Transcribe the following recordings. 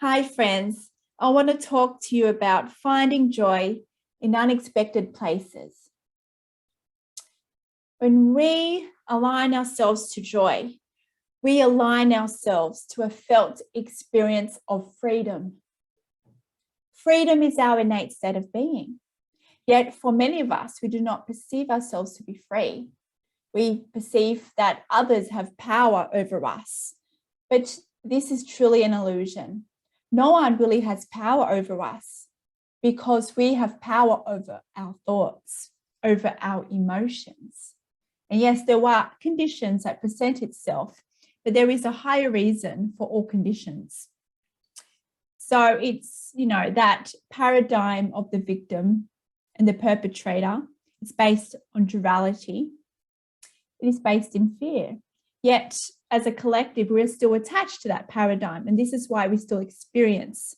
Hi, friends. I want to talk to you about finding joy in unexpected places. When we align ourselves to joy, we align ourselves to a felt experience of freedom. Freedom is our innate state of being. Yet, for many of us, we do not perceive ourselves to be free. We perceive that others have power over us. But this is truly an illusion. No one really has power over us because we have power over our thoughts, over our emotions. And yes, there are conditions that present itself, but there is a higher reason for all conditions. So it's, that paradigm of the victim and the perpetrator. It's based on duality. It is based in fear. Yet, as a collective, we're still attached to that paradigm. And this is why we still experience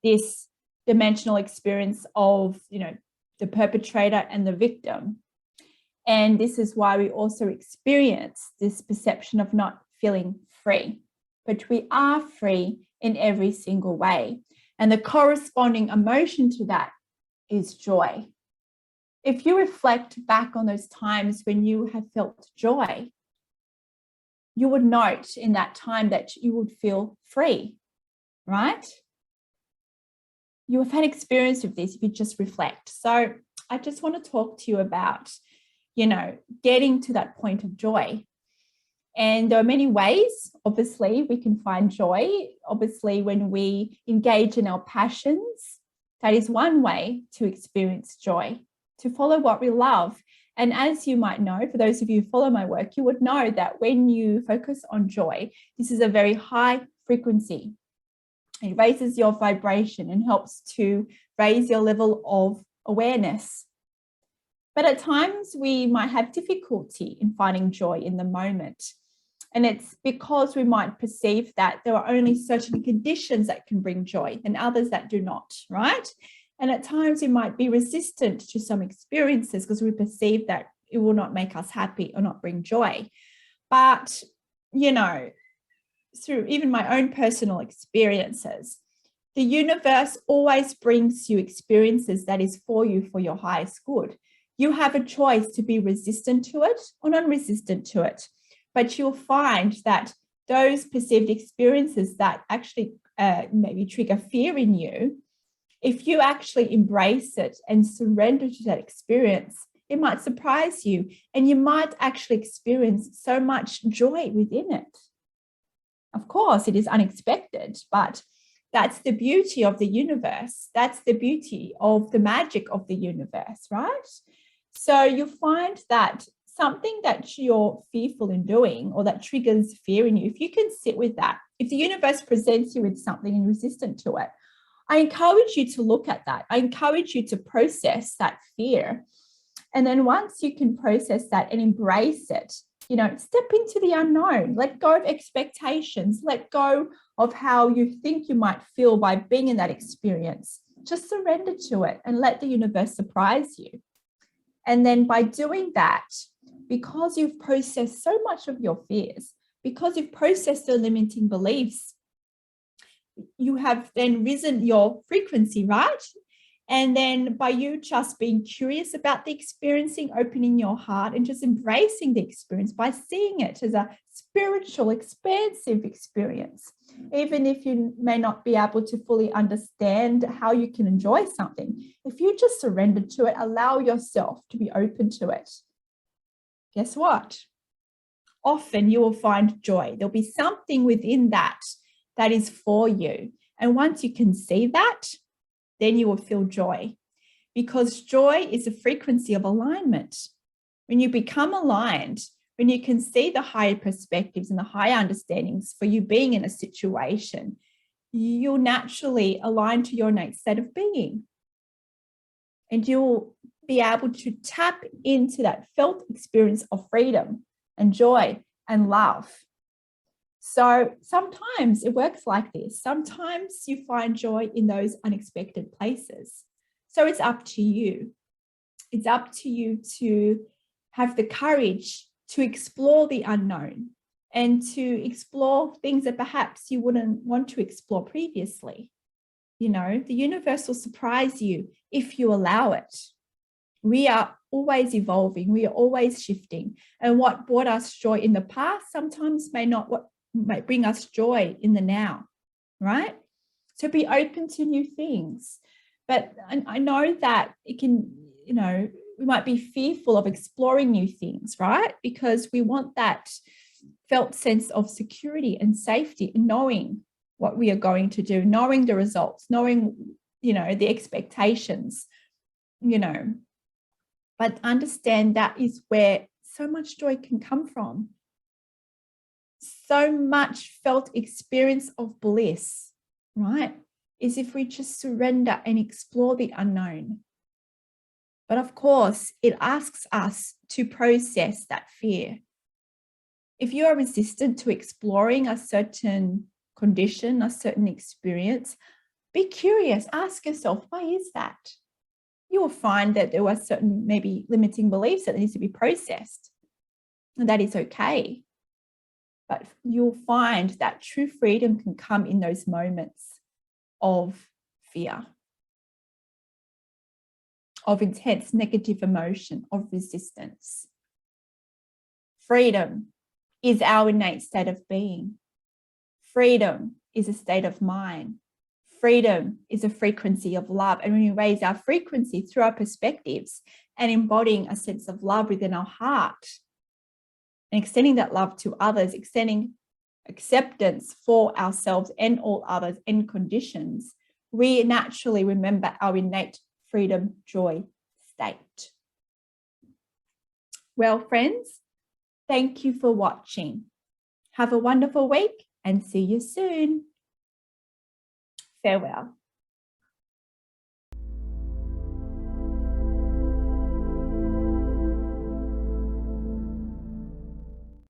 this dimensional experience of, the perpetrator and the victim. And this is why we also experience this perception of not feeling free. But we are free in every single way. And the corresponding emotion to that is joy. If you reflect back on those times when you have felt joy, you would note in that time that you would feel free, right? You have had experience with this if you just reflect. So I just want to talk to you about, getting to that point of joy. And there are many ways, obviously, we can find joy. Obviously, when we engage in our passions, that is one way to experience joy, to follow what we love. And as you might know, for those of you who follow my work, you would know that when you focus on joy, this is a very high frequency. It raises your vibration and helps to raise your level of awareness. But at times we might have difficulty in finding joy in the moment. And it's because we might perceive that there are only certain conditions that can bring joy and others that do not, right? And at times we might be resistant to some experiences because we perceive that it will not make us happy or not bring joy. But, through even my own personal experiences, the universe always brings you experiences that is for you for your highest good. You have a choice to be resistant to it or non-resistant to it. But you'll find that those perceived experiences that actually maybe trigger fear in you, if you actually embrace it and surrender to that experience, it might surprise you and you might actually experience so much joy within it. Of course, it is unexpected, but that's the beauty of the universe. That's the beauty of the magic of the universe, right? So you find that something that you're fearful in doing or that triggers fear in you, if you can sit with that, if the universe presents you with something and you're resistant to it, I encourage you to look at that. I encourage you to process that fear. And then once you can process that and embrace it, step into the unknown, let go of expectations, let go of how you think you might feel by being in that experience. Just surrender to it and let the universe surprise you. And then by doing that, because you've processed so much of your fears, because you've processed the limiting beliefs, you have then risen your frequency, right? And then by you just being curious about the experiencing, opening your heart and just embracing the experience by seeing it as a spiritual, expansive experience, even if you may not be able to fully understand how you can enjoy something, if you just surrender to it, allow yourself to be open to it, guess what? Often you will find joy. There'll be something within that is for you. And once you can see that, then you will feel joy, because joy is a frequency of alignment. When you become aligned, when you can see the higher perspectives and the higher understandings for you being in a situation, you'll naturally align to your innate state of being. And you'll be able to tap into that felt experience of freedom and joy and love. So sometimes it works like this. Sometimes you find joy in those unexpected places. So it's up to you. It's up to you to have the courage to explore the unknown and to explore things that perhaps you wouldn't want to explore previously. You know, the universe will surprise you if you allow it. We are always evolving. We are always shifting. And what brought us joy in the past sometimes might bring us joy in the now, right? So be open to new things. But I know that it can, you know, we might be fearful of exploring new things, right? Because we want that felt sense of security and safety and knowing what we are going to do, knowing the results, knowing, you know, the expectations, you know. But understand that is where so much joy can come from. So much felt experience of bliss, right? Is if we just surrender and explore the unknown. But of course, it asks us to process that fear. If you are resistant to exploring a certain condition, a certain experience, be curious, ask yourself, why is that? You will find that there were certain maybe limiting beliefs that needs to be processed, and that is okay. But you'll find that true freedom can come in those moments of fear, of intense negative emotion, of resistance. Freedom is our innate state of being. Freedom is a state of mind. Freedom is a frequency of love. And when we raise our frequency through our perspectives and embodying a sense of love within our heart and extending that love to others, extending acceptance for ourselves and all others and conditions, we naturally remember our innate freedom, joy state. Well, friends, thank you for watching. Have a wonderful week and see you soon. Farewell.